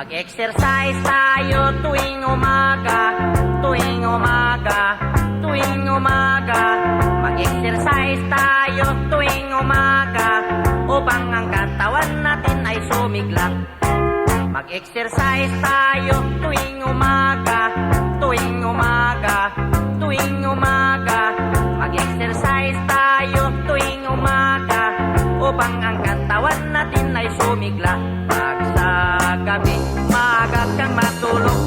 Mag-exercise tayo tuwing umaga, tuwing umaga, tuwing umaga. Mag-exercise tayo tuwing umaga upang ang katawan natin ay sumigla. Mag-exercise tayo tuwing umaga, tuwing umaga, tuwing umaga. Mag-exercise tayo tuwing umaga upang ang katawan natin ay sumigla. Pag sa gabi, maaga kang matulog,